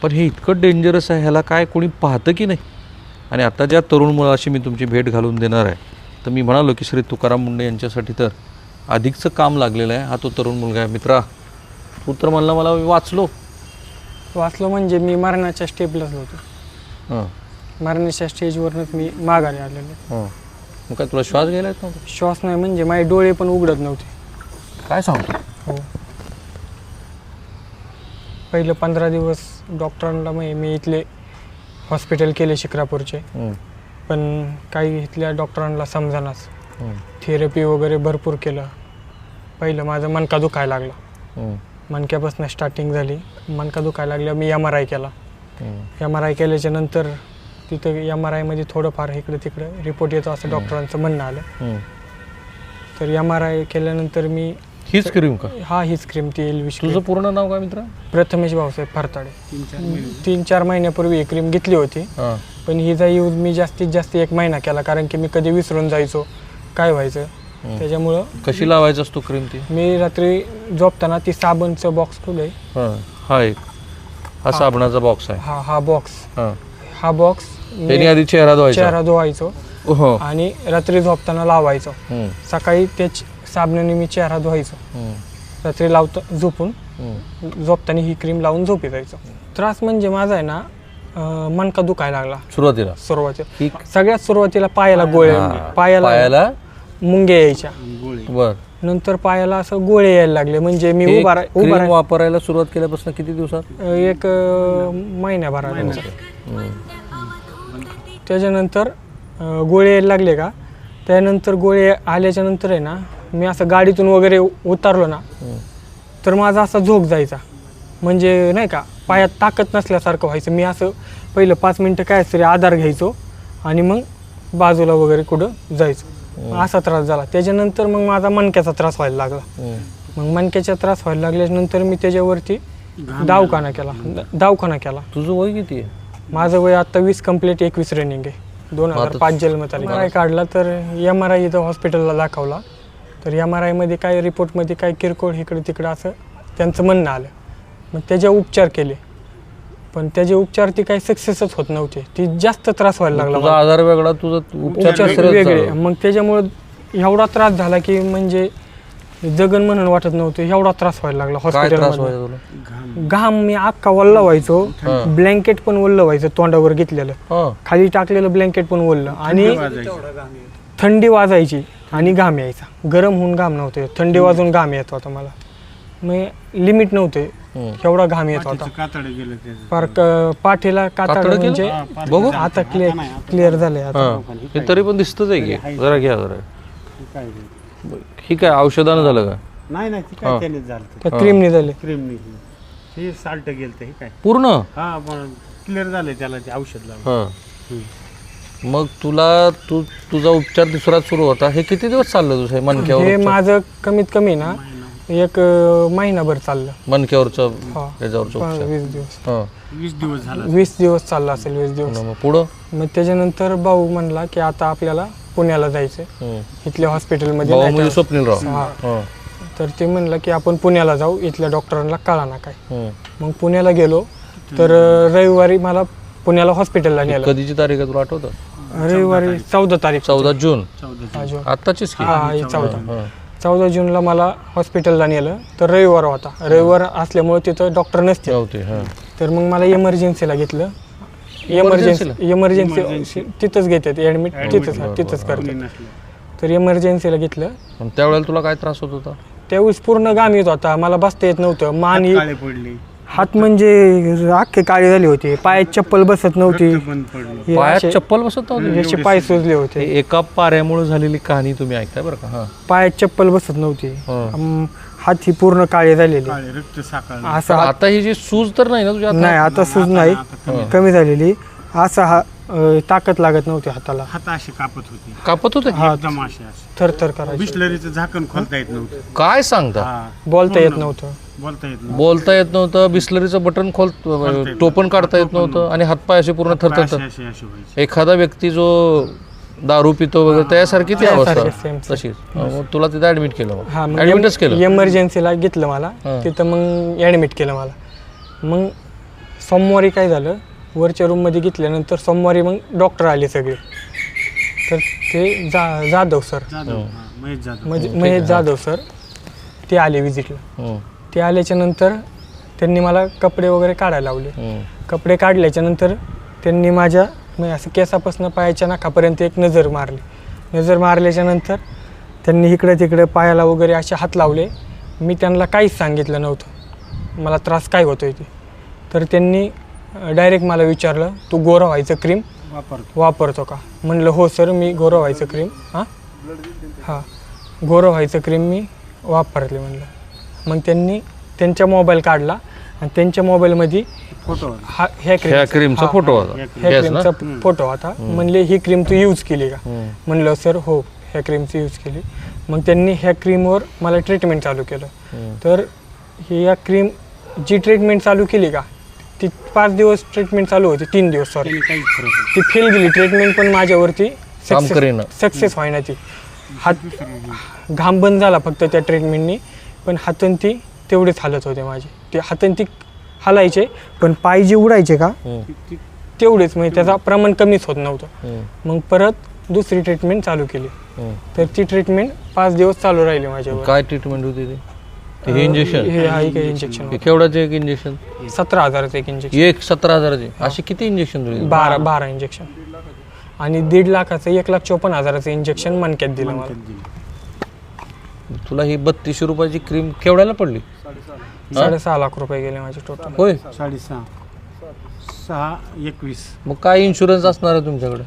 पण हे इतकं डेंजरस आहे, ह्याला काय कोणी पाहतं की नाही? आणि आता ज्या तरुण मुलाशी मी तुमची भेट घालून देणार आहे, तर मी म्हणालो की श्री तुकाराम मुंडे यांच्यासाठी तर अधिकचं काम लागलेलं आहे. हा तो तरुण मुलगा आहे. मित्रा, तू तर म्हणला मला मी वाचलो म्हणजे मी मरणाच्या स्टेपलाच होतो. हां मरणाच्या स्टेजवरूनच मी माघारी आलेलो. हां. मग काय तुला श्वास घ्यायला येत नव्हता? श्वास नाही म्हणजे माझे डोळे पण उघडत नव्हते. काय सांगतो? हो. पहिलं 15 दिवस डॉक्टरांना मी इथले हॉस्पिटल केले शिक्रापूरचे, पण काही इथल्या डॉक्टरांना समजानाच. थेरपी वगैरे भरपूर केलं. पहिलं माझं मणका दुखायला लागला. मणक्यापासून स्टार्टिंग झाली. मणका दुखायला लागल्या मी MRI केला. MRI केल्याच्या नंतर तिथं MRI मध्ये थोडंफार इकडे तिकडे रिपोर्ट येतो असं डॉक्टरांचं म्हणणं आलं. तर MRI केल्यानंतर मी हीच क्रीम का? हीच क्रीम ती एलविश. तुझं पूर्ण नाव काय मित्रा? प्रथमेश भाऊसाहेब फरताडे. 3-4 महिन्यापूर्वी ही क्रीम घेतली होती, पण हिचा यूज मी जास्तीत जास्त 1 महिना केला, कारण की मी कधी विसरून जायचो, काय व्हायचं त्याच्यामुळं. कशी लावायचं असतो क्रीम ती? मी रात्री झोपताना ती साबणचं बॉक्स खुले. हा साबणाचा बॉक्स आहे. हा बॉक्स. हा बॉक्स त्याने आधी चेहरा धुवायचो आणि रात्री झोपताना लावायचो. सकाळी त्याच साबणाने मी चेहरा धुवायचो. रात्री लावतो झोपून, झोपताना ही क्रीम लावून झोपी जायचो. त्रास म्हणजे माझा आहे ना, मणका दुखायला लागला सुरुवातीला. सगळ्यात सुरुवातीला पायाला मुंग्या यायच्या. नंतर पायाला असं गोळे यायला लागले. म्हणजे मी उभा वापरायला सुरुवात केल्यापासून किती दिवसात? 1 महिन्याभरात. त्याच्यानंतर गोळे यायला लागले का, त्यानंतर गोळे आल्याच्या नंतर आहे ना, मी असं गाडीतून वगैरे उतरलो ना, तर माझा असा झोक जायचा. म्हणजे नाही का, पायात ताकद नसल्यासारखं व्हायचं. मी असं पहिलं 5 मिनटं काय तरी आधार घ्यायचो आणि मग बाजूला वगैरे कुठं जायचो. असा त्रास झाला. त्याच्यानंतर मग माझा मणक्याचा त्रास व्हायला लागला. मग मणक्याचा त्रास व्हायला लागल्यानंतर मी त्याच्यावरती दवाखाना केला. तुझं वय किती आहे? माझं वय आता 20 कंप्लीट, 21 रनिंग आहे. 2005 जन्मतारीख. MRI काढला तर MRI इथं हॉस्पिटलला दाखवला. तर MRI मध्ये काय रिपोर्टमध्ये काय किरकोळ इकडे तिकडं असं त्यांचं म्हणणं आलं. मग त्याचे उपचार केले, पण त्याचे उपचार ती काही सक्सेसच होत नव्हते. ती जास्त त्रास व्हायला लागला. आजार वेगळा, तुझा उपचार वेगळे. मग त्याच्यामुळं एवढा त्रास झाला की म्हणजे जगन म्हणून वाटत नव्हतं, एवढा त्रास व्हायला लागला हॉस्पिटलमध्ये. घाम मी अख्खा वल्ला व्हायचो. ब्लँकेट पण वल्ल व्हायचं, तोंडावर घेतलेलं, खाली टाकलेलं ब्लँकेट पण वल्ल, आणि थंडी वाजायची आणि घाम यायचा. गरम होऊन घाम नव्हते, थंडी वाजून घाम येत होता मला. मग लिमिट नव्हते, एवढा घाम येत होता. फार पाठीला कातड म्हणजे बघू आता क्लिअर झालंय आता. तरी पण दिसतच आहे की. जरा घ्या जरा. ही काय औषधानं झालं का? नाही काय त्यानेच झालं. त्या क्रीमने झाले. क्रीमने हे साल्ट गेलं हे काय पूर्ण. क्लिअर झालंय त्याला ते औषध लावून. मग तुझा उपचार दुसरा सुरू होता. हे किती दिवस चाललं तुझं मणक्यावर? हे माझं कमीत कमी ना 1 महिनाभर चाललं. मणक्यावरचं त्याच्यावरचं उपचार 20 दिवस. 20 दिवस झाला. 20 दिवस चालला असेल. 20 दिवस. मग पुढं मग त्याच्यानंतर भाऊ म्हणला की आता आपल्याला पुण्याला जायचं, इथल्या हॉस्पिटलमध्ये. स्वप्नीलराव. तर ते म्हणलं की आपण पुण्याला जाऊ, इथल्या डॉक्टरांना कळा ना काय. मग पुण्याला गेलो तर रविवारी मला पुण्याला हॉस्पिटलला नेलं. कधीची तारीख आहे तुला आठवतं? रविवारी 14 तारीख. 14 जून. जून आत्ताचीच की. 14 जूनला मला हॉस्पिटलला नेलं. तर रविवार होता. रविवार असल्यामुळे तिथं डॉक्टर नसते. तर मग मला इमर्जन्सीला घेतलं. इमर्जन्सी तिथंच घेतात ॲडमिट, तिथंच करतात. तर इमर्जन्सीला घेतलं. त्यावेळेला तुला काय त्रास होत होता? त्यावेळेस पूर्ण घाम येत होता, मला बसता येत नव्हतं. मान हात म्हणजे अख्खे काळे झाले होते. पायात चप्पल बसत नव्हती. पायात चप्पल बसत नव्हती? याचे पाय सुजले होते. एका पाऱ्यामुळे झालेली कहाणी तुम्ही ऐकताय बरं का? पायात चप्पल बसत नव्हती. हात ही पूर्ण काळे झालेले. असं आता ही जी सूज तर नाही ना तुझ्या? नाही, आता सूज नाही, कमी झालेली. असा ताकद लागत नव्हती हाताला. हात अशी कापत होते? थरथर करायची. बिस्लरीचं झाकण खोलता येत नव्हतं. काय सांगता? बोलता येत नव्हतं. बोलता येत नव्हतं. बिस्लरीचं बटन टोपण काढता येत नव्हतं आणि हातपाय असे पूर्ण थरथर. एखादा व्यक्ती जो दारू पितो वगैरे त्यासारखी ती अवस्था तशीच. मग तुला तिथं ऍडमिट केलं? ऍडमिटच केलं. इमर्जन्सीला घेतलं मला तिथं. मग ऍडमिट केलं मला. मग सोमवारी काय झालं, वरच्या रूममध्ये घेतल्यानंतर सोमवारी मग डॉक्टर आले सगळे. तर ते जाधव सर, जाधव महेश जाधव. महेश जाधव सर ते आले विजिटला. ते आल्याच्या नंतर त्यांनी मला कपडे वगैरे काढायला लावले. कपडे काढल्याच्यानंतर त्यांनी माझ्या म्हणजे असं केसापासून पायाच्या नाकापर्यंत एक नजर मारली. नजर मारल्याच्यानंतर त्यांनी इकडे तिकडे पायाला वगैरे असे हात लावले. मी त्यांना काहीच सांगितलं नव्हतं मला त्रास काय होतोय ते. तर त्यांनी डायरेक्ट मला विचारलं, तू गोरा व्हायचं क्रीम वापरतो का? म्हणलं हो सर, मी गोरा व्हायचं क्रीम हां गोरा व्हायचं क्रीम मी वापरले म्हणलं. मग त्यांनी त्यांच्या मोबाईल काढला आणि त्यांच्या मोबाईलमध्ये फोटो ह्या क्रीमचा फोटो होता. ह्या क्रीमचा फोटो होता. म्हणले ही क्रीम तू यूज केली का? म्हणलं सर हो, ह्या क्रीमची यूज केली. मग त्यांनी ह्या क्रीमवर मला ट्रीटमेंट चालू केलं. तर ही या क्रीम जी ट्रीटमेंट चालू केली का, ती 5 दिवस ट्रीटमेंट चालू होती, 3 दिवस सॉरी, काहीच फरक नाही. ती फेल गेली ट्रीटमेंट. पण माझ्यावरती काम करेना. सक्सेस व्हायना ती. हात घाम बंद झाला फक्त त्या ट्रीटमेंटनी. पण हातन ती तेवढेच हालत होते माझे. ते हातन ती हालायचे पण पाय जे उडायचे का तेवढेच, म्हणजे त्याचा प्रमाण कमीच होत नव्हतं. मग परत दुसरी ट्रीटमेंट चालू केली. तर ती ट्रीटमेंट 5 दिवस चालू राहिली माझ्यावर. काय ट्रीटमेंट होती ते? हे इंजेक्शन? हे काही इंजेक्शन हे केवढ्याचं एक इंजेक्शन? 17,000चं एक इंजेक्शन. एक 17,000चे असे किती इंजेक्शन दिले? 12 इंजेक्शन. आणि 1.5 लाखाचं 1,54,000चं इंजेक्शन मणक्यात दिलं मला. तुला ही 3200 रुपयाची क्रीम केवढ्याला पडली? 6.5 लाख रुपये गेले माझे टोटल. होय. 6.21. मग काय इन्शुरन्स असणार आहे तुमच्याकडे?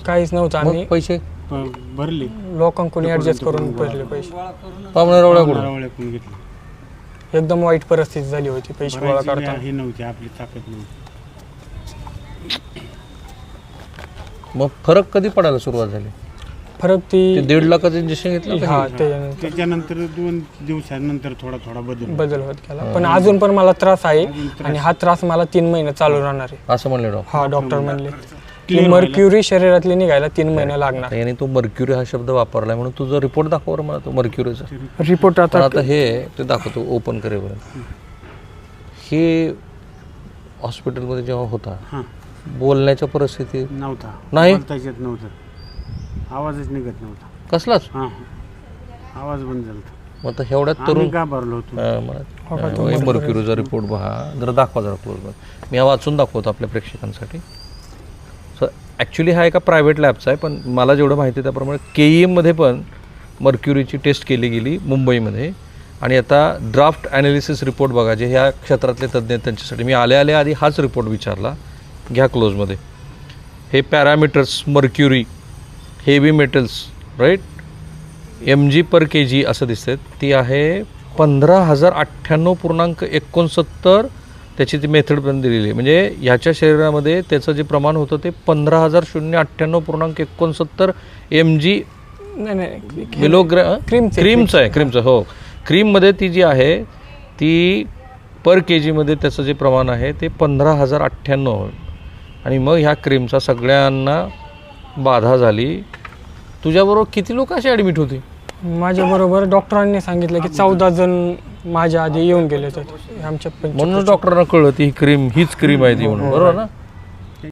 काहीच नव्हतं. आम्ही पैसे भरले, लोकांकडून ऍडजस्ट करून भरले पैसे. पाहुण्यारावळ्याकडून घेतले. एकदम वाईट परिस्थिती झाली होती पैसे गोळा करताना. हे नव्हती आपली ताकद नव्हती. मग फरक कधी पडायला सुरुवात झाली? फरक ती 1.5 लाखाचं इंजेक्शन घेतलं? हा त्याच्यानंतर 2 दिवसानंतर थोडा बदल होत गेला. पण अजून पण मला त्रास आहे आणि हा त्रास मला 3 महिने चालू राहणार आहे असं म्हणले डॉक्टर. हा डॉक्टर म्हणले की मर्क्युरी शरीरातली निघायला 3 महिने लागणार. याने तू मर्क्युरी हा शब्द वापरलाय म्हणून तुझा रिपोर्ट दाखव मला तो मर्क्युरीचा रिपोर्ट. आता हे ते दाखवतो, ओपन करेपर्यंत. हे हॉस्पिटलमध्ये जेव्हा होता बोलण्याच्या परिस्थिती नव्हता, नाही नव्हतं, आवाजच निघत नव्हता कसलाच. आवाज बंद झाला. मग आता एवढ्यात तरुण घाबरलो होतो. मर्क्युरीचा रिपोर्ट पहा जरा, दाखवा जरा क्लोज. मी हा वाचून दाखवतो आपल्या प्रेक्षकांसाठी. सो ॲक्च्युली हा एका प्रायव्हेट लॅबचा आहे, पण मला जेवढं माहिती आहे त्याप्रमाणे KEMमध्ये पण मर्क्युरीची टेस्ट केली गेली मुंबईमध्ये. आणि आता ड्राफ्ट ॲनालिसिस रिपोर्ट बघा, जे ह्या क्षेत्रातले तज्ज्ञ आहेत त्यांच्यासाठी. मी आल्या आधी हाच रिपोर्ट विचारला, घ्या क्लोजमध्ये. हे parameters mercury, heavy metals right, mg/kg असं दिसते. ती आहे 15,098.69. त्याची ती मेथड पण दिलेली आहे. म्हणजे ह्याच्या शरीरामध्ये त्याचं जे प्रमाण होतं ते 15,098.69 mg क्रीमचं आहे. क्रीमचं हो, क्रीममध्ये ती जी आहे ती पर kg मध्ये त्याचं जे प्रमाण आहे ते 15,098. आणि मग ह्या क्रीमचा सगळ्यांना बाधा झाली. तुझ्याबरोबर किती लोक असे ॲडमिट होते? माझ्याबरोबर डॉक्टरांनी सांगितलं की 14 जण माझ्या आधी येऊन गेले होते आमच्या. म्हणून डॉक्टरांना कळलं ती ही क्रीम हीच क्रीम आहे ती म्हणून, बरोबर ना?